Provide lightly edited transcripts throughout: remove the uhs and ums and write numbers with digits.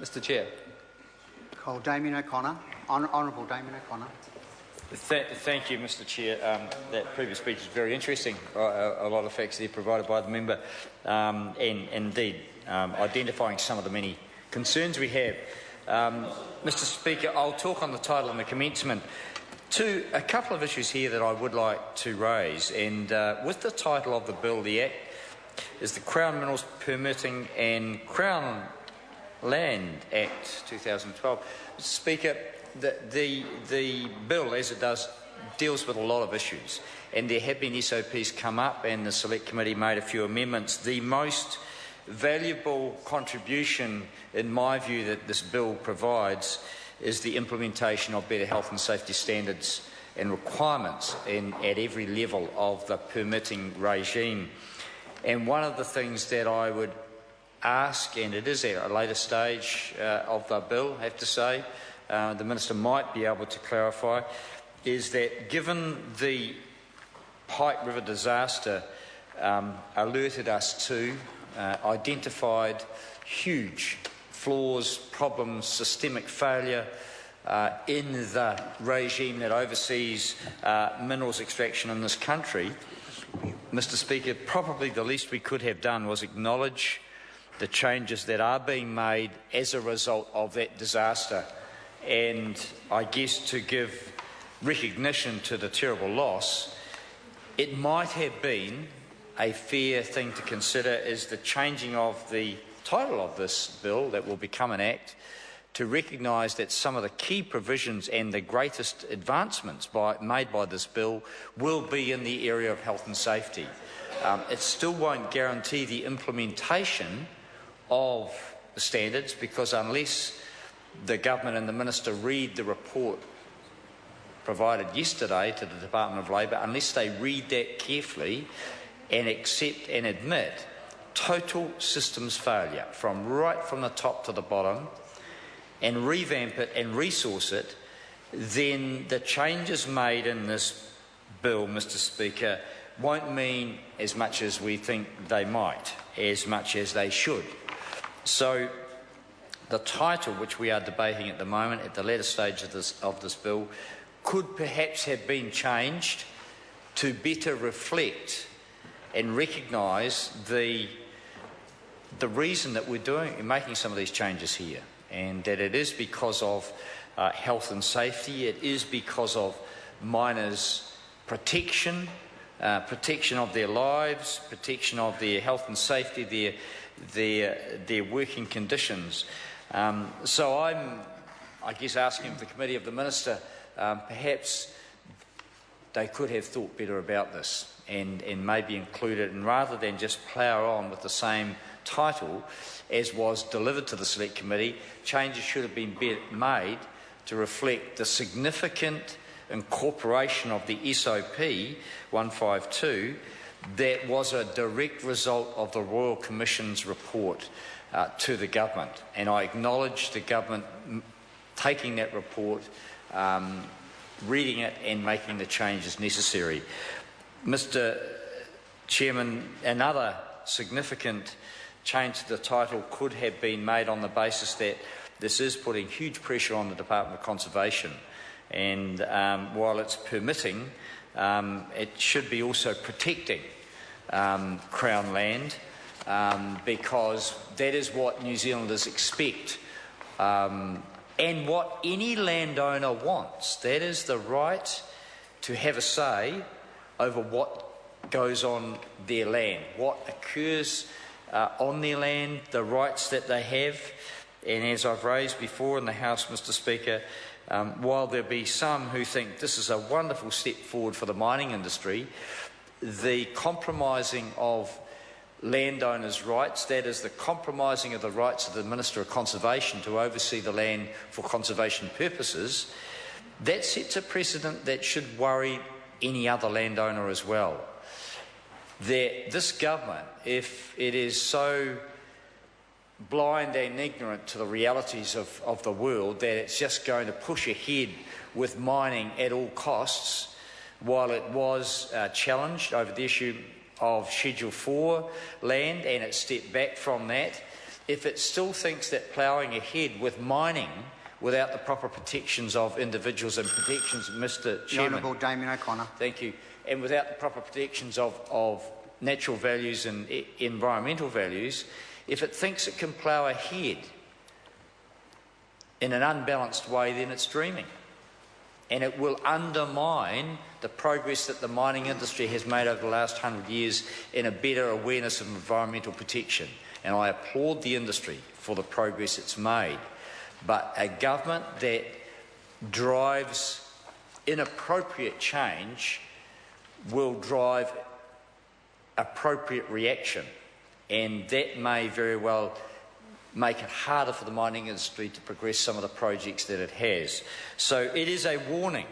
Mr Chair. Call Damien O'Connor. Honourable Damien O'Connor. Thank you, Mr Chair. That previous speech is very interesting. A lot of facts there provided by the member, and indeed identifying some of the many concerns we have. Mr Speaker, I'll talk on the title and the commencement. A couple of issues here that I would like to raise, and with the title of the bill, the Act is the Crown Minerals Permitting and Crown Land Act 2012. Mr Speaker, the bill, as it does, deals with a lot of issues, and there have been SOPs come up, and the Select Committee made a few amendments. The most valuable contribution, in my view, that this bill provides is the implementation of better health and safety standards and requirements at every level of the permitting regime. And one of the things that I would ask, and it is at a later stage of the bill, I have to say, the Minister might be able to clarify, is that given the Pike River disaster alerted us to, identified huge flaws, problems, systemic failure in the regime that oversees minerals extraction in this country, Mr Speaker, probably the least we could have done was acknowledge the changes that are being made as a result of that disaster, and I guess to give recognition to the terrible loss. It might have been a fair thing to consider is the changing of the title of this bill that will become an act, to recognise that some of the key provisions and the greatest advancements made by this bill will be in the area of health and safety. It still won't guarantee the implementation of the standards, because unless the government and the Minister read the report provided yesterday to the Department of Labour, unless they read that carefully and accept and admit total systems failure right from the top to the bottom, and revamp it and resource it, then the changes made in this bill, Mr Speaker, won't mean as much as we think they might, as much as they should. So the title which we are debating at the moment, at the latter stage of this bill, could perhaps have been changed to better reflect and recognise the reason that we're making some of these changes here, and that it is because of health and safety, it is because of miners' protection, protection of their lives, protection of their health and safety, their working conditions. So I guess, asking of the committee of the Minister, perhaps they could have thought better about this and maybe include it, and rather than just plough on with the same title as was delivered to the Select Committee, changes should have been made to reflect the significant incorporation of the SOP 152 that was a direct result of the Royal Commission's report to the government. And I acknowledge the government taking that report, reading it and making the changes necessary. Mr Chairman, another significant change to the title could have been made on the basis that this is putting huge pressure on the Department of Conservation, and while it's permitting, it should be also protecting Crown land, because that is what New Zealanders expect, and what any landowner wants. That is the right to have a say over what goes on their land, what occurs on their land, the rights that they have. And as I've raised before in the House, Mr Speaker, while there be some who think this is a wonderful step forward for the mining industry, the compromising of landowners' rights, that is the compromising of the rights of the Minister of Conservation to oversee the land for conservation purposes, that sets a precedent that should worry any other landowner as well. This government, if it is so blind and ignorant to the realities of the world that it's just going to push ahead with mining at all costs, while it was challenged over the issue of Schedule 4 land and it stepped back from that, if it still thinks that ploughing ahead with mining without the proper protections of individuals and protections, Mr. Chairman. The Honourable Damien O'Connor. Thank you. And without the proper protections of natural values and environmental values, if it thinks it can plough ahead in an unbalanced way, then it's dreaming. And it will undermine the progress that the mining industry has made over the last 100 years in a better awareness of environmental protection. And I applaud the industry for the progress it's made. But a government that drives inappropriate change will drive appropriate reaction. And that may very well make it harder for the mining industry to progress some of the projects that it has. So it is a warning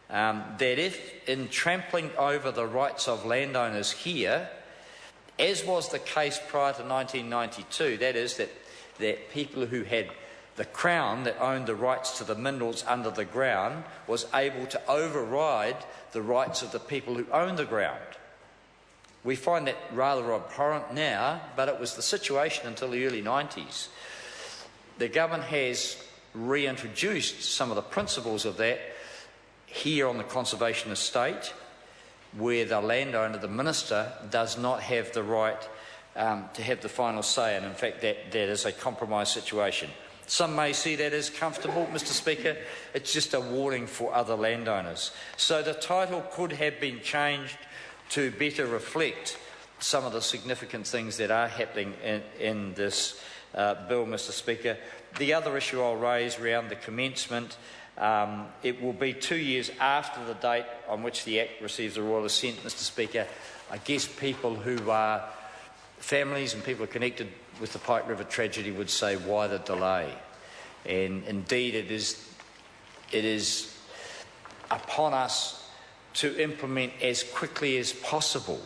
that if in trampling over the rights of landowners here, as was the case prior to 1992, that is, that people who had the Crown that owned the rights to the minerals under the ground was able to override the rights of the people who owned the ground. We find that rather abhorrent now, but it was the situation until the early 90s. The government has reintroduced some of the principles of that here on the conservation estate, where the landowner, the minister, does not have the right to have the final say, and in fact that is a compromise situation. Some may see that as comfortable, Mr. Speaker. It's just a warning for other landowners. So the title could have been changed to better reflect some of the significant things that are happening in this bill, Mr. Speaker. The other issue I'll raise around the commencement, it will be 2 years after the date on which the Act receives the royal assent, Mr. Speaker. I guess people who are families and people connected with the Pike River tragedy would say, why the delay? And indeed it is upon us to implement as quickly as possible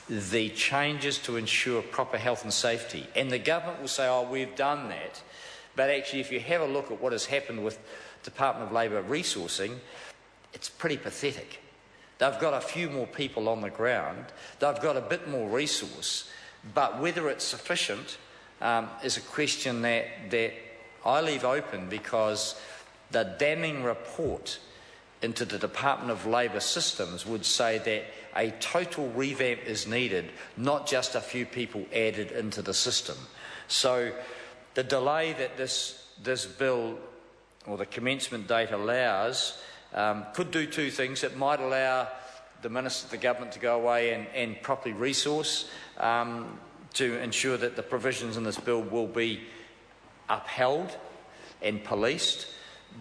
the changes to ensure proper health and safety. And the government will say, oh, we've done that. But actually, if you have a look at what has happened with Department of Labour resourcing, it's pretty pathetic. They've got a few more people on the ground, they've got a bit more resource, but whether it's sufficient is a question that I leave open, because the damning report into the Department of Labour systems would say that a total revamp is needed, not just a few people added into the system. So the delay that this bill, or the commencement date, allows could do two things. It might allow the Minister, the government, to go away and properly resource to ensure that the provisions in this bill will be upheld and policed,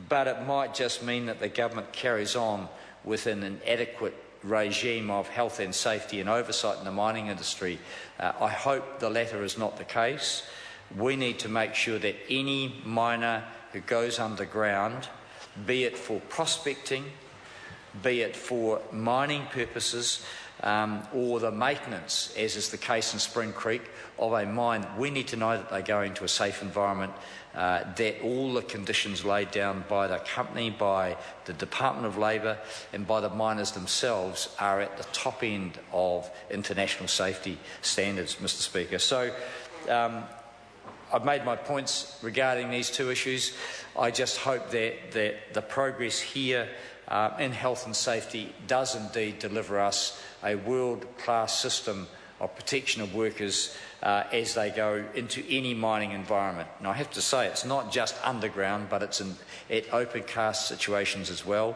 but it might just mean that the government carries on with an inadequate regime of health and safety and oversight in the mining industry. I hope the latter is not the case. We need to make sure that any miner who goes underground, be it for prospecting, be it for mining purposes, or the maintenance, as is the case in Spring Creek, of a mine, we need to know that they go into a safe environment, that all the conditions laid down by the company, by the Department of Labour and by the miners themselves are at the top end of international safety standards, Mr. Speaker. So I've made my points regarding these two issues. I just hope that the progress here in health and safety does indeed deliver us a world-class system of protection of workers as they go into any mining environment. And I have to say, it's not just underground, but it's at open cast situations as well.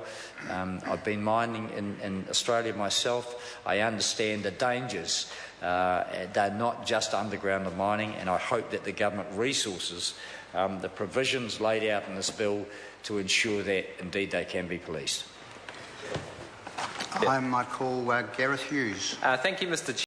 I've been mining in Australia myself. I understand the dangers. They're not just underground mining, and I hope that the government resources the provisions laid out in this bill to ensure that indeed they can be policed. I might call Gareth Hughes. Thank you, Mr. Chair.